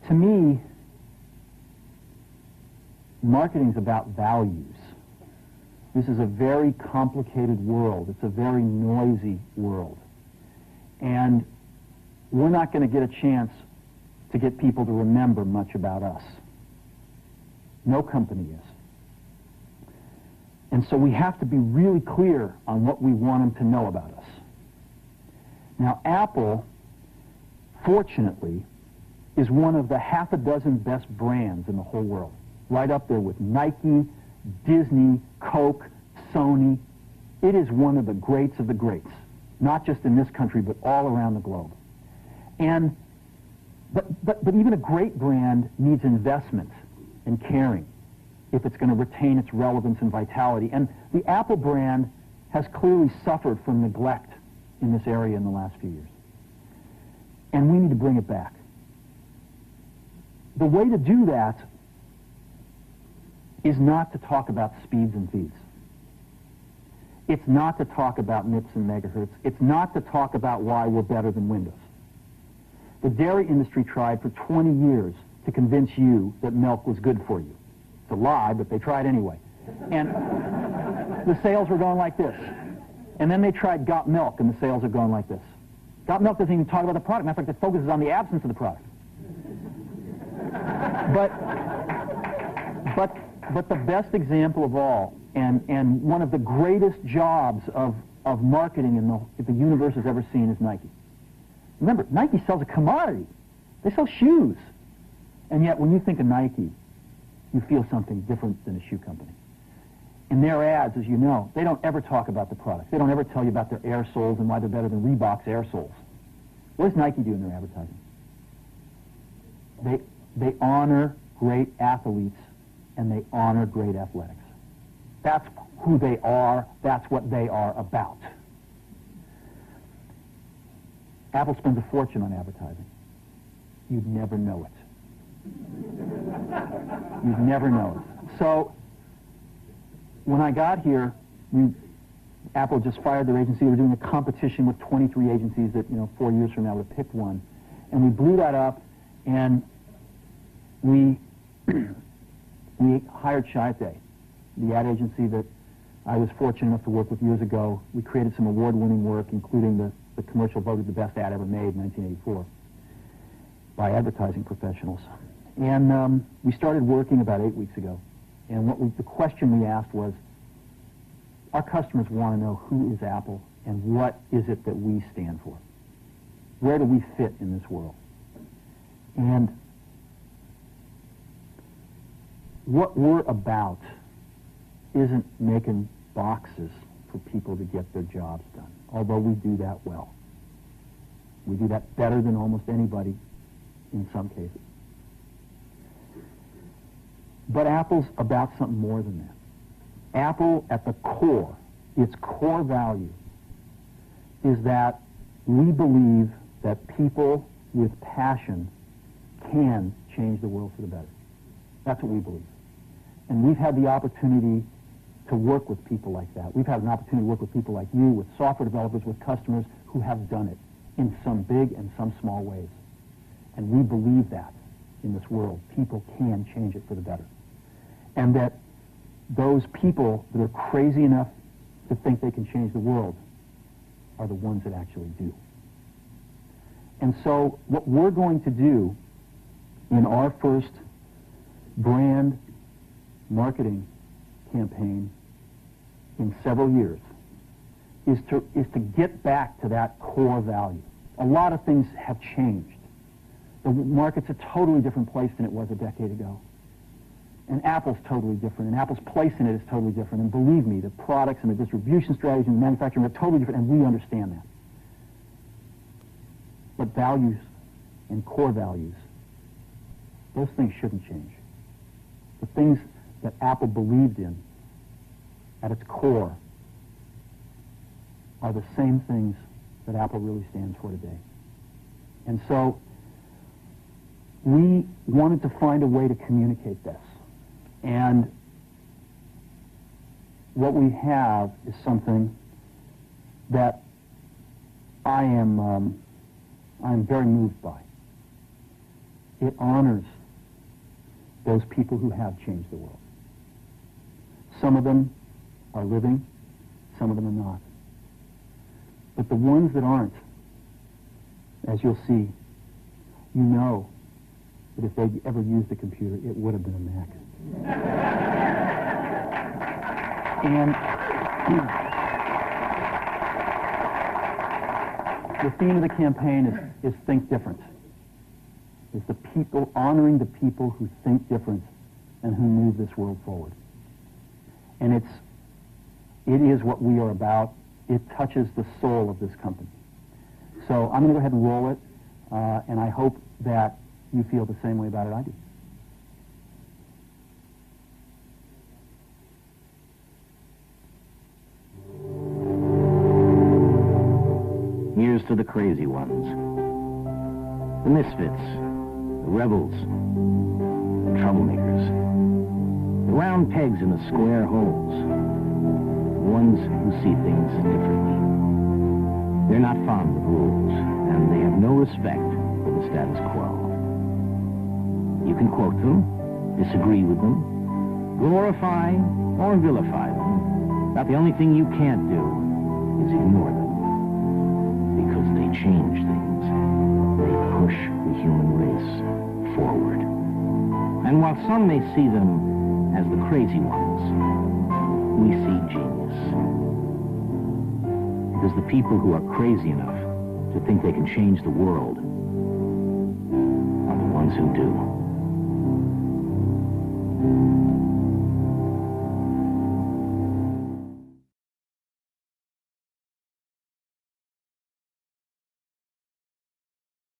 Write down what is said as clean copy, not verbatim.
To me, marketing is about values. This is a very complicated world. It's a very noisy world. And we're not going to get a chance to get people to remember much about us. No company is. And so we have to be really clear on what we want them to know about us. Now, Apple, fortunately, is one of the half a dozen best brands in the whole world. Right up there with Nike, Disney, Coke, Sony. It is one of the greats of the greats, not just in this country, but all around the globe. And but even a great brand needs investment and caring if it's going to retain its relevance and vitality. And the Apple brand has clearly suffered from neglect in this area in the last few years. And we need to bring it back. The way to do that is not to talk about speeds and feeds. It's not to talk about MIPS and megahertz. It's not to talk about why we're better than Windows. The dairy industry tried for 20 years to convince you that milk was good for you. It's a lie, but they tried anyway. And the sales were going like this. And then they tried Got Milk, and the sales are going like this. Got Milk doesn't even talk about the product. Matter of fact, it focuses on the absence of the product. But the best example of all, and one of the greatest jobs of marketing the universe has ever seen is Nike. Remember, Nike sells a commodity. They sell shoes. And yet, when you think of Nike, you feel something different than a shoe company. In their ads, as you know, they don't ever talk about the product. They don't ever tell you about their air soles and why they're better than Reebok's air soles. What does Nike do in their advertising? They honor great athletes and they honor great athletics. That's who they are. That's what they are about. Apple spends a fortune on advertising. You'd never know it. You'd never know it. So, when I got here, Apple just fired their agency. We were doing a competition with 23 agencies that, 4 years from now would have picked one. And we blew that up, and we hired Chiat, the ad agency that I was fortunate enough to work with years ago. We created some award-winning work, including the commercial voted the best ad ever made in 1984 by advertising professionals. And we started working about 8 weeks ago. And the question we asked was, our customers want to know who is Apple and what is it that we stand for? Where do we fit in this world? And what we're about isn't making boxes for people to get their jobs done, although we do that well. We do that better than almost anybody in some cases. But Apple's about something more than that. Apple, at the core, its core value, is that we believe that people with passion can change the world for the better. That's what we believe. And we've had the opportunity to work with people like that. We've had an opportunity to work with people like you, with software developers, with customers who have done it in some big and some small ways. And we believe that in this world, people can change it for the better. And that those people that are crazy enough to think they can change the world are the ones that actually do. And so what we're going to do in our first brand marketing campaign in several years is to get back to that core value. A lot of things have changed. The market's a totally different place than it was a decade ago. And Apple's totally different, and Apple's place in it is totally different. And believe me, the products and the distribution strategy and the manufacturing are totally different, and we understand that. But values and core values, those things shouldn't change. The things that Apple believed in at its core are the same things that Apple really stands for today. And so we wanted to find a way to communicate this. And what we have is something that I'm very moved by. It honors those people who have changed the world. Some of them are living, some of them are not. But the ones that aren't, as you'll see, you know that if they'd ever used a computer, it would have been a Mac. And the theme of the campaign is think different. It's the people, honoring the people who think different and who move this world forward. And it is what we are about. It touches the soul of this company. So I'm going to go ahead and roll it, and I hope that you feel the same way about it I do. Here's to the crazy ones, the misfits, the rebels, the troublemakers, the round pegs in the square holes, the ones who see things differently. They're not fond of rules, and they have no respect for the status quo. You can quote them, disagree with them, glorify or vilify them, but the only thing you can't do is ignore them. Because they change things. They push the human race forward. And while some may see them as the crazy ones, we see genius. Because the people who are crazy enough to think they can change the world are the ones who do.